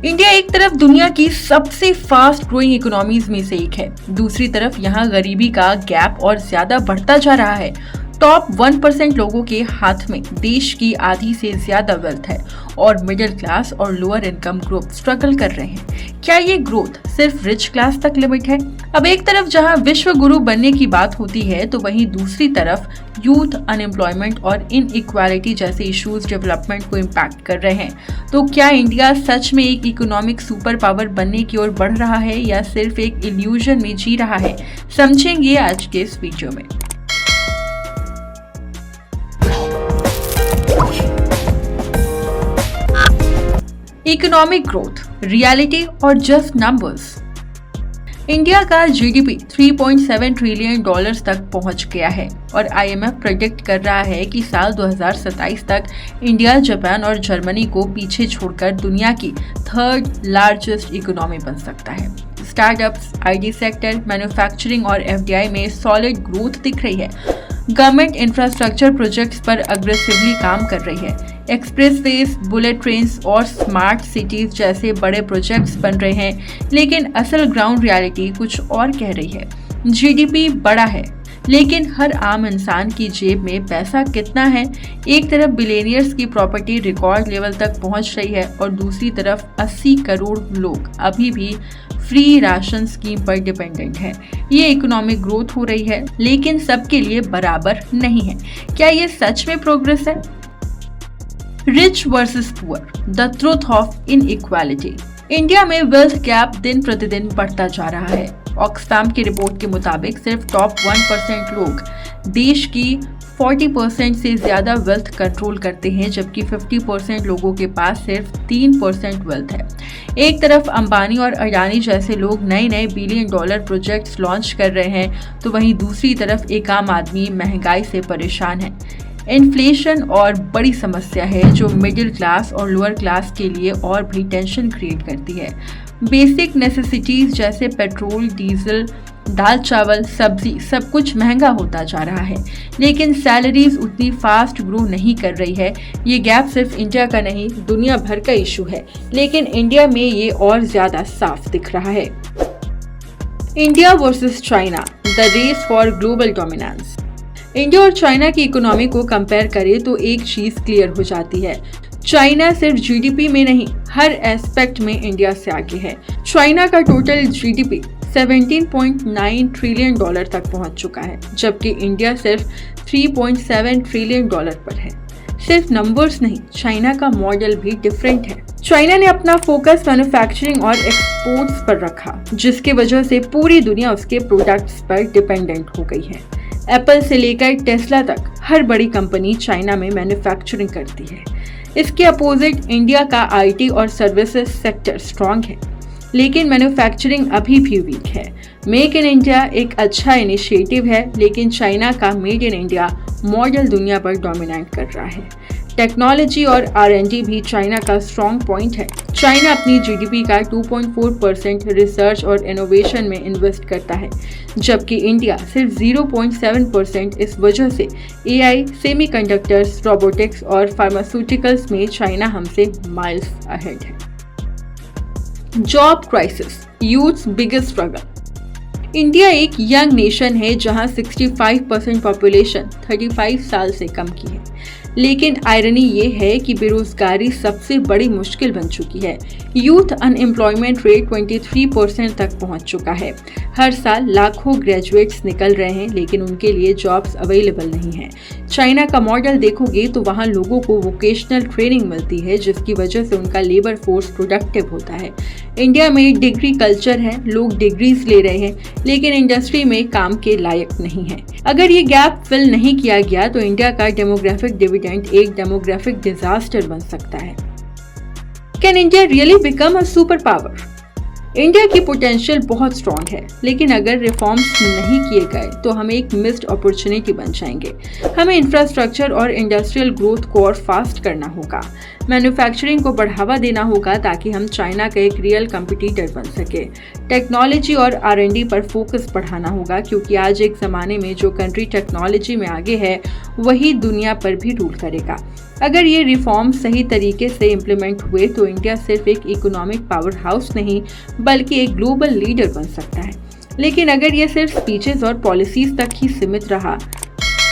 India एक तरफ दुनिया की सबसे फास्ट ग्रोइंग इकोनॉमीज में से एक है, दूसरी तरफ यहाँ गरीबी का गैप और ज्यादा बढ़ता जा रहा है। टॉप 1% लोगों के हाथ में देश की आधी से ज्यादा वेल्थ है और मिडिल क्लास और लोअर इनकम ग्रुप स्ट्रगल कर रहे हैं। क्या ये ग्रोथ सिर्फ रिच क्लास तक लिमिट है? अब एक तरफ जहां विश्व गुरु बनने की बात होती है तो वहीं दूसरी तरफ यूथ अनएम्प्लॉयमेंट और इनइक्वालिटी जैसे इश्यूज डेवलपमेंट को इम्पैक्ट कर रहे हैं। तो क्या इंडिया सच में एक इकोनॉमिक सुपर पावर बनने की ओर बढ़ रहा है या सिर्फ एक इल्यूजन में जी रहा है? समझेंगे आज के इस वीडियो में। इकोनॉमिक ग्रोथ, रियलिटी और जस्ट नंबर्स। इंडिया का जीडीपी 3.7 ट्रिलियन डॉलर्स तक पहुंच गया है और आईएमएफ प्रेडिक्ट कर रहा है कि साल 2027 तक इंडिया, जापान और जर्मनी को पीछे छोड़कर दुनिया की थर्ड लार्जेस्ट इकोनॉमी बन सकता है। स्टार्टअप्स, आईटी सेक्टर, मैन्युफैक्चरिंग और एफडीआई में सॉलिड ग्रोथ दिख रही है। गवर्नमेंट इंफ्रास्ट्रक्चर प्रोजेक्ट्स पर अग्रेसिवली काम कर रही है। एक्सप्रेसवेज, बुलेट ट्रेन्स और स्मार्ट सिटीज जैसे बड़े प्रोजेक्ट्स बन रहे हैं, लेकिन असल ग्राउंड रियलिटी कुछ और कह रही है। जीडीपी बड़ा है, लेकिन हर आम इंसान की जेब में पैसा कितना है? एक तरफ बिलियनियर्स की प्रॉपर्टी रिकॉर्ड लेवल तक पहुंच रही है और दूसरी तरफ 80 करोड़ लोग अभी भी फ्री राशन स्कीम पर डिपेंडेंट है। ये इकोनॉमिक ग्रोथ हो रही है, लेकिन सबके लिए बराबर नहीं है। क्या ये सच में प्रोग्रेस है? Rich versus poor, the truth of inequality. India में वेल्थ गैप दिन प्रतिदिन बढ़ता जा रहा है। ऑक्सफैम की रिपोर्ट के मुताबिक सिर्फ टॉप 1% लोग देश की 40% से ज्यादा वेल्थ कंट्रोल करते हैं, जबकि 50% लोगों के पास सिर्फ 3% वेल्थ है। एक तरफ अंबानी और अडानी जैसे लोग नए नए बिलियन डॉलर प्रोजेक्ट्स लॉन्च कर रहे हैं, तो वहीं दूसरी तरफ एक आम आदमी महंगाई से परेशान है। इन्फ्लेशन और बड़ी समस्या है जो मिडिल क्लास और लोअर क्लास के लिए और भी टेंशन क्रिएट करती है। बेसिक नेसेसिटीज जैसे पेट्रोल, डीजल, दाल, चावल, सब्जी सब कुछ महंगा होता जा रहा है, लेकिन सैलरीज उतनी फास्ट ग्रो नहीं कर रही है। ये गैप सिर्फ इंडिया का नहीं, दुनिया भर का इशू है, लेकिन इंडिया में ये और ज्यादा साफ दिख रहा है। India versus China, the race for global dominance. India और चाइना की इकोनॉमी को कंपेयर करें तो एक चीज क्लियर हो जाती है, चाइना सिर्फ जीडीपी में नहीं, हर एस्पेक्ट में इंडिया से आगे है। चाइना का टोटल जीडीपी 17.9 ट्रिलियन डॉलर तक पहुंच चुका है, जबकि इंडिया सिर्फ 3.7 ट्रिलियन डॉलर पर है। सिर्फ नंबर्स नहीं, चाइना का मॉडल भी डिफरेंट है। चाइना ने अपना फोकस मैन्युफैक्चरिंग और एक्सपोर्ट्स पर रखा, जिसकी वजह से पूरी दुनिया उसके प्रोडक्ट्स पर डिपेंडेंट हो गई है। एप्पल से लेकर टेस्ला तक हर बड़ी कंपनी चाइना में मैन्युफैक्चरिंग करती है। इसके अपोजिट इंडिया का आईटी और सर्विसेज सेक्टर स्ट्रांग है, लेकिन मैन्युफैक्चरिंग अभी भी वीक है। मेक इन इंडिया एक अच्छा इनिशिएटिव है, लेकिन चाइना का मेड इन इंडिया मॉडल दुनिया पर डोमिनेट कर रहा है। टेक्नोलॉजी और R&D भी चाइना का स्ट्रॉन्ग पॉइंट है। चाइना अपनी जीडीपी का 2.4% रिसर्च और इनोवेशन में इन्वेस्ट करता है, जबकि इंडिया सिर्फ 0.7%। इस वजह से AI, सेमीकंडक्टर्स, रोबोटिक्स और फार्मास्यूटिकल्स में चाइना हमसे माइल्स अहेड है। Job crisis, youths biggest struggle. India एक यंग नेशन है जहां 65% पॉपुलेशन 35 साल से कम की है, लेकिन आयरनी ये है कि बेरोजगारी सबसे बड़ी मुश्किल बन चुकी है। यूथ अनएम्प्लॉयमेंट रेट 23% तक पहुंच चुका है। हर साल लाखों ग्रेजुएट्स निकल रहे हैं, लेकिन उनके लिए जॉब्स अवेलेबल नहीं है। चाइना का मॉडल देखोगे तो वहां लोगों को वोकेशनल ट्रेनिंग मिलती है, जिसकी वजह से उनका लेबर फोर्स प्रोडक्टिव होता है। इंडिया में डिग्री कल्चर है, लोग डिग्रीज ले रहे हैं, लेकिन इंडस्ट्री में काम के लायक नहीं है। अगर ये गैप फिल नहीं किया गया तो इंडिया का डेमोग्राफिक डिविडेंड एक डेमोग्राफिक डिजास्टर बन सकता है। Can India really become a super power? India की पोटेंशियल बहुत स्ट्रॉन्ग है, लेकिन अगर रिफॉर्म्स नहीं किए गए तो हम एक मिस्ड अपॉर्चुनिटी बन जाएंगे। हमें इंफ्रास्ट्रक्चर और इंडस्ट्रियल ग्रोथ को और फास्ट करना होगा। मैन्युफैक्चरिंग को बढ़ावा देना होगा ताकि हम चाइना का एक रियल कंपटीटर बन सके। टेक्नोलॉजी और R&D पर फोकस बढ़ाना होगा, क्योंकि आज एक ज़माने में जो कंट्री टेक्नोलॉजी में आगे है वही दुनिया पर भी रूल करेगा। अगर ये रिफॉर्म सही तरीके से इम्प्लीमेंट हुए तो इंडिया सिर्फ एक इकोनॉमिक पावर हाउस नहीं बल्कि एक ग्लोबल लीडर बन सकता है। लेकिन अगर ये सिर्फ स्पीचेस और पॉलिसीज तक ही सीमित रहा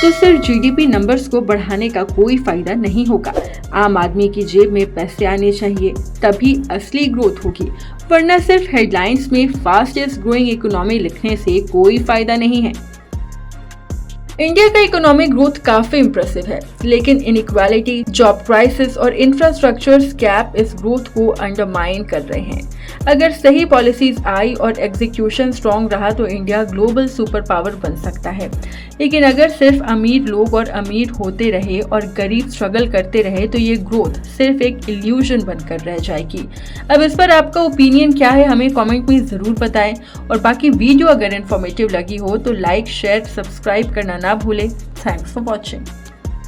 तो सिर्फ जीडीपी नंबर्स को बढ़ाने का कोई फायदा नहीं होगा। आम आदमी की जेब में पैसे आने चाहिए, तभी असली ग्रोथ होगी, वरना सिर्फ हेडलाइंस में फास्टेस्ट ग्रोइंग इकोनॉमी लिखने से कोई फायदा नहीं है। इंडिया का इकोनॉमिक ग्रोथ काफी इंप्रेसिव है, लेकिन इनइक्वालिटी, जॉब क्राइसिस और इंफ्रास्ट्रक्चर गैप इस ग्रोथ को अंडरमाइन कर रहे हैं। अगर सही पॉलिसीज आई और एग्जीक्यूशन स्ट्रॉन्ग रहा तो इंडिया ग्लोबल सुपर पावर बन सकता है। लेकिन अगर सिर्फ अमीर लोग और अमीर होते रहे और गरीब स्ट्रगल करते रहे तो ये ग्रोथ सिर्फ एक इल्यूजन बनकर रह जाएगी। अब इस पर आपका ओपिनियन क्या है, हमें कमेंट में ज़रूर बताएं। और बाकी वीडियो अगर इन्फॉर्मेटिव लगी हो तो लाइक, शेयर, सब्सक्राइब करना ना भूलें। Thanks for watching.